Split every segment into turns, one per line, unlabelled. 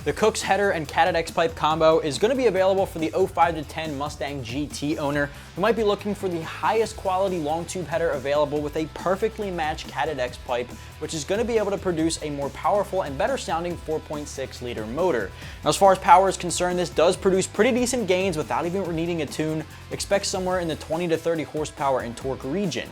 The Kooks header and catted X-pipe combo is going to be available for the 05 to 10 Mustang GT owner who might be looking for the highest quality long tube header available with a perfectly matched catted X-pipe, which is going to be able to produce a more powerful and better sounding 4.6 liter motor. Now, as far as power is concerned, this does produce pretty decent gains without even needing a tune. Expect somewhere in the 20 to 30 horsepower and torque region.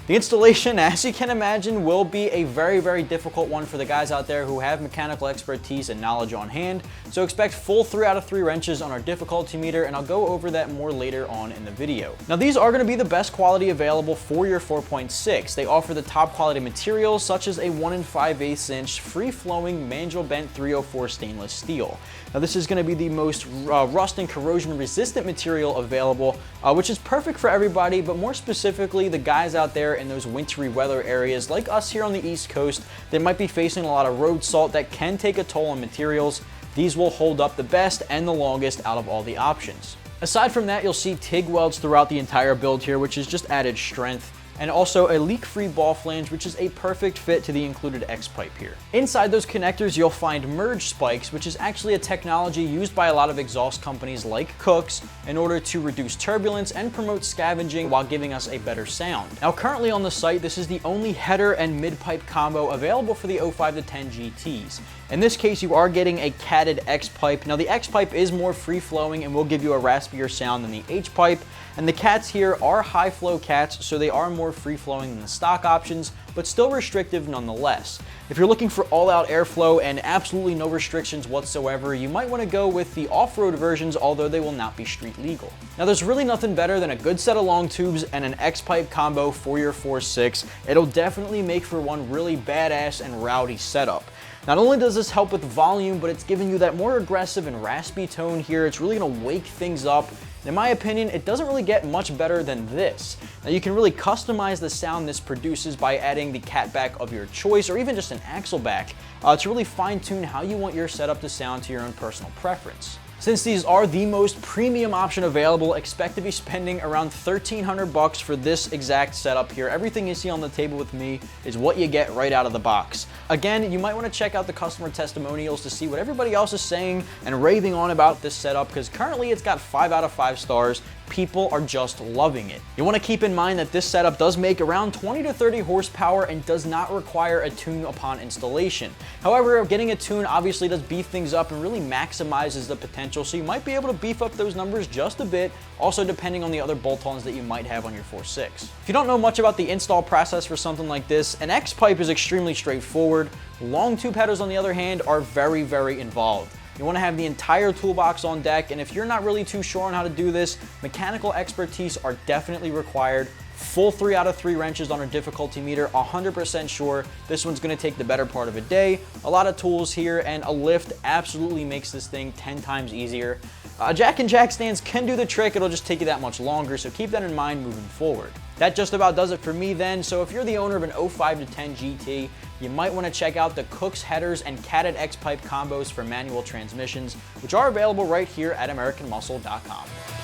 The installation, as you can imagine, will be a very difficult one for the guys out there who have mechanical expertise and knowledge on hand, so expect full 3 out of 3 wrenches on our difficulty meter, and I'll go over that more later on in the video. Now, these are going to be the best quality available for your 4.6. They offer the top quality materials such as a 1 5/8 inch free-flowing manual bent 304 stainless steel. Now, this is going to be the most rust and corrosion resistant material available, which is perfect for everybody, but more specifically the guys out there in those wintry weather areas like us here on the East Coast that might be facing a lot of road salt that can take a toll on materials. These will hold up the best and the longest out of all the options. Aside from that, you'll see TIG welds throughout the entire build here, which is just added strength, and also a leak-free ball flange, which is a perfect fit to the included X-pipe here. Inside those connectors, you'll find merge spikes, which is actually a technology used by a lot of exhaust companies like Kooks in order to reduce turbulence and promote scavenging while giving us a better sound. Now, currently on the site, this is the only header and mid-pipe combo available for the 05 to 10 GTs. In this case, you are getting a catted X-pipe. Now, the X-pipe is more free-flowing and will give you a raspier sound than the H-pipe, and the cats here are high-flow cats, so they are more free-flowing than the stock options, but still restrictive nonetheless. If you're looking for all-out airflow and absolutely no restrictions whatsoever, you might want to go with the off-road versions, although they will not be street legal. Now, there's really nothing better than a good set of long tubes and an X-pipe combo for your 4.6. It'll definitely make for one really badass and rowdy setup. Not only does this help with volume, but it's giving you that more aggressive and raspy tone here. It's really going to wake things up. In my opinion, it doesn't really get much better than this. Now, you can really customize the sound this produces by adding the catback of your choice or even just an axle back to really fine-tune how you want your setup to sound to your own personal preference. Since these are the most premium option available, expect to be spending around $1,300 for this exact setup here. Everything you see on the table with me is what you get right out of the box. Again, you might want to check out the customer testimonials to see what everybody else is saying and raving on about this setup, because currently it's got 5 out of 5 stars. People are just loving it. You want to keep in mind that this setup does make around 20 to 30 horsepower and does not require a tune upon installation. However, getting a tune obviously does beef things up and really maximizes the potential, so you might be able to beef up those numbers just a bit, also depending on the other bolt-ons that you might have on your 4.6. If you don't know much about the install process for something like this, an X-pipe is extremely straightforward. Long tube headers, on the other hand, are very involved. You want to have the entire toolbox on deck, and if you're not really too sure on how to do this, mechanical expertise are definitely required. Full 3 out of 3 wrenches on our difficulty meter, 100% sure. This one's going to take the better part of a day. A lot of tools here, and a lift absolutely makes this thing 10 times easier. Jack and jack stands can do the trick, it'll just take you that much longer, so keep that in mind moving forward. That just about does it for me then, so if you're the owner of an 05 to 10 GT, you might want to check out the Kooks headers and catted X-pipe combos for manual transmissions, which are available right here at AmericanMuscle.com.